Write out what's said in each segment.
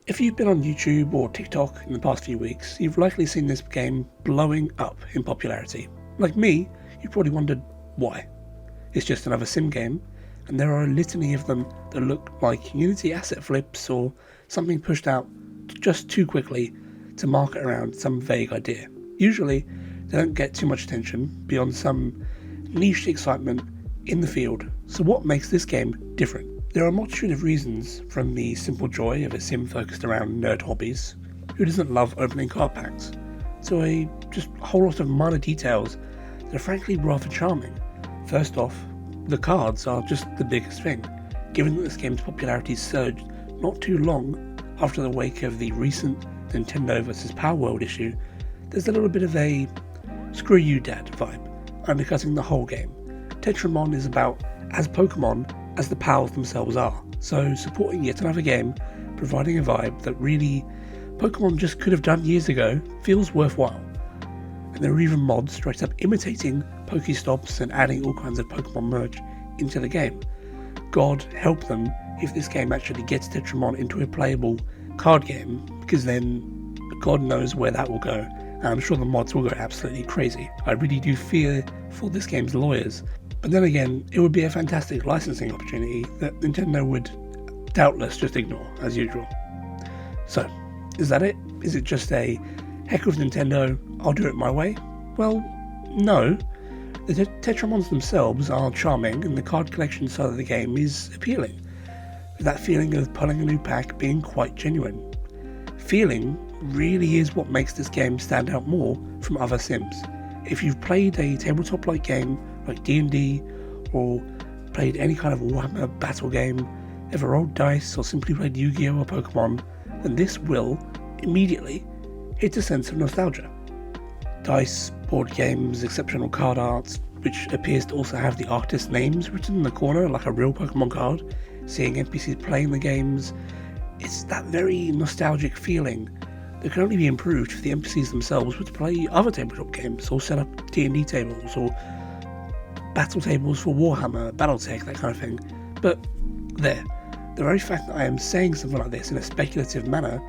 If you've been on YouTube or TikTok in the past few weeks, you've likely seen this game blowing up in popularity. Like me, you probably wondered why. It's just another sim game, and there are a litany of them that look like Unity asset flips or something pushed out just too quickly to market around some vague idea. Usually, they don't get too much attention beyond some niche excitement in the field. So what makes this game different? There are a multitude of reasons, from the simple joy of a sim focused around nerd hobbies, who doesn't love opening card packs, to a whole lot of minor details that are frankly rather charming. First off, the cards are just the biggest thing, given that this game's popularity surged not too long after the wake of the recent Nintendo vs Power World issue. There's a little bit of a screw you dad vibe undercutting the whole game. Tetramon is about as Pokemon as the pals themselves are, so supporting yet another game, providing a vibe that really Pokemon just could have done years ago, feels worthwhile. And there are even mods straight up imitating Pokestops and adding all kinds of Pokemon merch into the game. God help them if this game actually gets Tetramon into a playable card game, because then God knows where that will go, and I'm sure the mods will go absolutely crazy. I really do fear for this game's lawyers. But then again, it would be a fantastic licensing opportunity that Nintendo would doubtless just ignore, as usual. So, is that it? Is it just a heck of Nintendo, I'll do it my way? Well, no. The Tetramons themselves are charming, and the card collection side of the game is appealing, with that feeling of pulling a new pack being quite genuine. Feeling really is what makes this game stand out more from other sims. If you've played a tabletop-like game like D&D, or played any kind of Warhammer battle game, ever rolled dice, or simply played Yu-Gi-Oh! Or Pokemon, then this will immediately hit a sense of nostalgia. Dice, board games, exceptional card art, which appears to also have the artist names written in the corner like a real Pokemon card, seeing NPCs playing the games, it's that very nostalgic feeling that can only be improved if the NPCs themselves were to play other tabletop games, or set up D&D tables, or battle tables for Warhammer, Battletech, that kind of thing. But the very fact that I am saying something like this in a speculative manner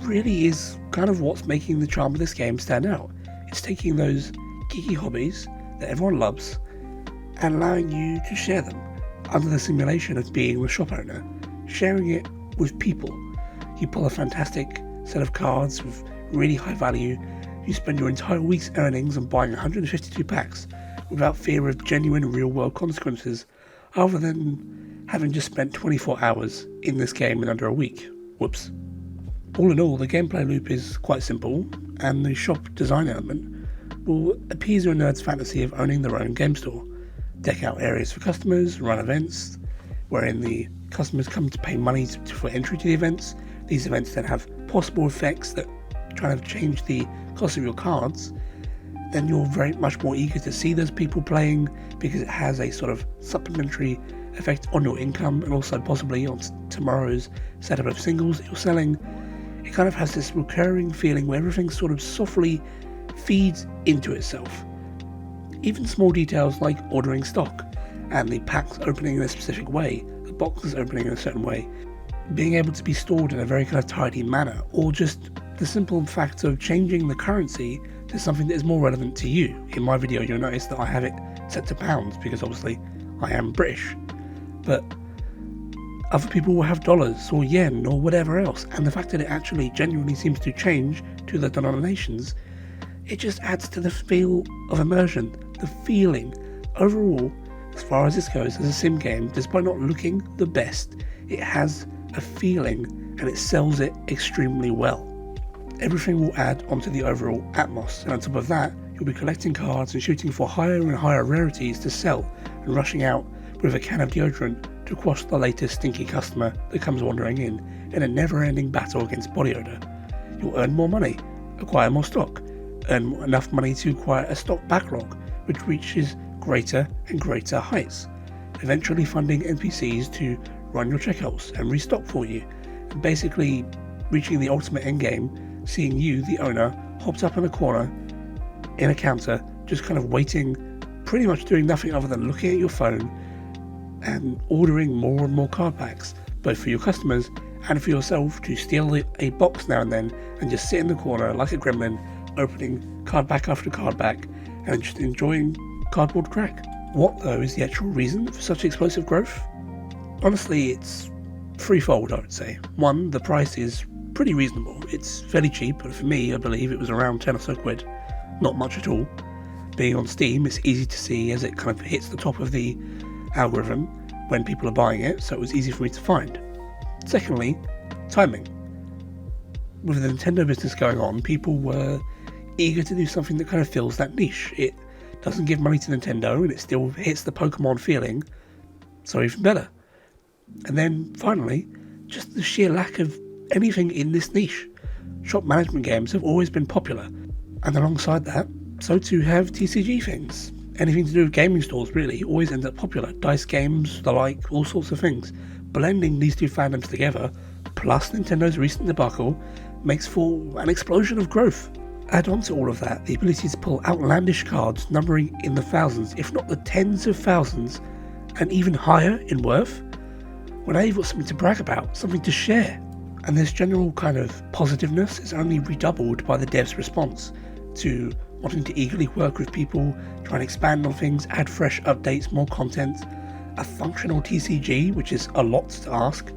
really is kind of what's making the charm of this game stand out. It's taking those geeky hobbies that everyone loves and allowing you to share them under the simulation of being the shop owner, sharing it with people. You pull a fantastic set of cards with really high value, you spend your entire week's earnings on buying 152 packs without fear of genuine real-world consequences, other than having just spent 24 hours in this game in under a week. Whoops. All in all, the gameplay loop is quite simple, and the shop design element will appease your nerd's fantasy of owning their own game store. Deck out areas for customers, run events, wherein the customers come to pay money for entry to the events. These events then have possible effects that kind of change the cost of your cards. Then you're very much more eager to see those people playing, because it has a sort of supplementary effect on your income, and also possibly on tomorrow's setup of singles that you're selling. It kind of has this recurring feeling where everything sort of softly feeds into itself. Even small details like ordering stock, and the packs opening in a specific way, the boxes opening in a certain way, being able to be stored in a very kind of tidy manner, or just the simple fact of changing the currency to something that is more relevant to you. In my video, you'll notice that I have it set to pounds, because obviously I am British, but other people will have dollars or yen or whatever else, and the fact that it actually genuinely seems to change to the denominations, it just adds to the feel of immersion, the feeling. Overall, as far as this goes as a sim game, despite not looking the best, it has a feeling, and it sells it extremely well. Everything will add onto the overall atmos, and on top of that, you'll be collecting cards and shooting for higher and higher rarities to sell, and rushing out with a can of deodorant to quash the latest stinky customer that comes wandering in a never-ending battle against body odour. You'll earn more money, acquire more stock, earn enough money to acquire a stock backlog, which reaches greater and greater heights, eventually funding NPCs to run your checkouts and restock for you, and basically reaching the ultimate endgame, seeing you, the owner, hopped up in a corner in a counter, just kind of waiting, pretty much doing nothing other than looking at your phone and ordering more and more card packs, both for your customers and for yourself to steal a box now and then and just sit in the corner like a gremlin, opening card back after card back and just enjoying cardboard crack. What though is the actual reason for such explosive growth? Honestly, it's threefold, I would say. One, the price is pretty reasonable. It's fairly cheap, but for me, I believe it was around 10 or so quid. Not much at all. Being on Steam, it's easy to see as it kind of hits the top of the algorithm when people are buying it, so it was easy for me to find. Secondly, timing. With the Nintendo business going on, people were eager to do something that kind of fills that niche. It doesn't give money to Nintendo and it still hits the Pokemon feeling, so even better. And then finally, just the sheer lack of anything in this niche. Shop management games have always been popular, and alongside that, so too have TCG things. Anything to do with gaming stores really always ends up popular. Dice games, the like, all sorts of things. Blending these two fandoms together, plus Nintendo's recent debacle, makes for an explosion of growth. Add on to all of that the ability to pull outlandish cards numbering in the thousands, if not the tens of thousands, and even higher in worth. Well, now you've got something to brag about, something to share. And this general kind of positiveness is only redoubled by the devs' response to wanting to eagerly work with people, try and expand on things, add fresh updates, more content, a functional TCG, which is a lot to ask.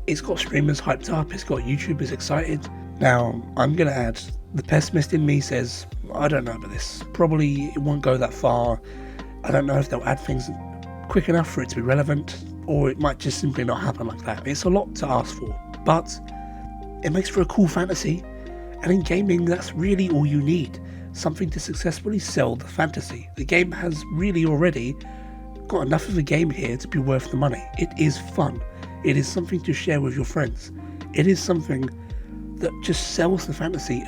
It's got streamers hyped up, it's got YouTubers excited. Now, I'm going to add, the pessimist in me says, I don't know about this. Probably it won't go that far. I don't know if they'll add things quick enough for it to be relevant, or it might just simply not happen like that. It's a lot to ask for, but it makes for a cool fantasy, and in gaming that's really all you need. Something to successfully sell the fantasy. The game has really already got enough of a game here to be worth the money. It is fun. It is something to share with your friends. It is something that just sells the fantasy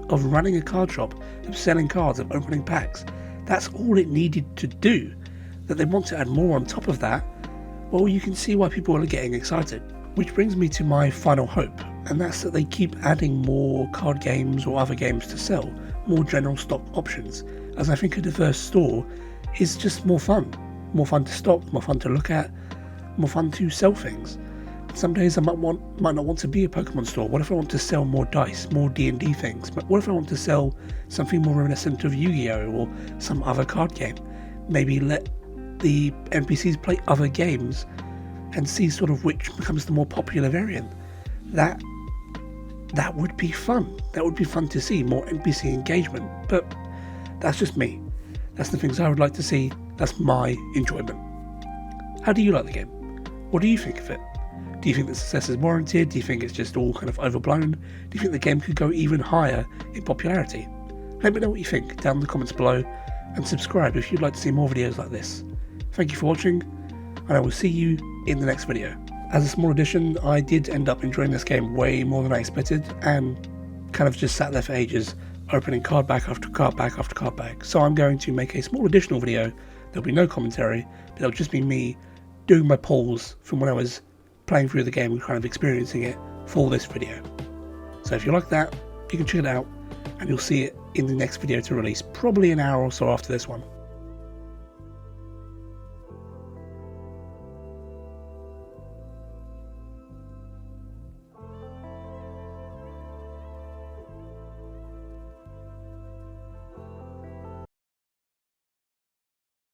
of running a card shop, of selling cards, of opening packs. That's all it needed to do. That they want to add more on top of that, well, you can see why people are getting excited. Which brings me to my final hope, and that's that they keep adding more card games or other games to sell, more general stock options, as I think a diverse store is just more fun. More fun to stock, more fun to look at, more fun to sell things. Some days I might not want to be a Pokemon store. What if I want to sell more dice, more D&D things? What if I want to sell something more reminiscent of Yu-Gi-Oh! Or some other card game? Maybe let the NPCs play other games and see sort of which becomes the more popular variant. That would be fun. That would be fun to see, more NPC engagement. But that's just me. That's the things I would like to see. That's my enjoyment. How do you like the game? What do you think of it? Do you think the success is warranted? Do you think it's just all kind of overblown? Do you think the game could go even higher in popularity? Let me know what you think down in the comments below, and subscribe if you'd like to see more videos like this. Thank you for watching, and I will see you in the next video. As a small addition, I did end up enjoying this game way more than I expected, and kind of just sat there for ages, opening card back after card back after card back. So I'm going to make a small additional video. There'll be no commentary, but it'll just be me doing my pulls from when I was playing through the game and kind of experiencing it for this video. So if you like that, you can check it out, and you'll see it in the next video to release, probably an hour or so after this one.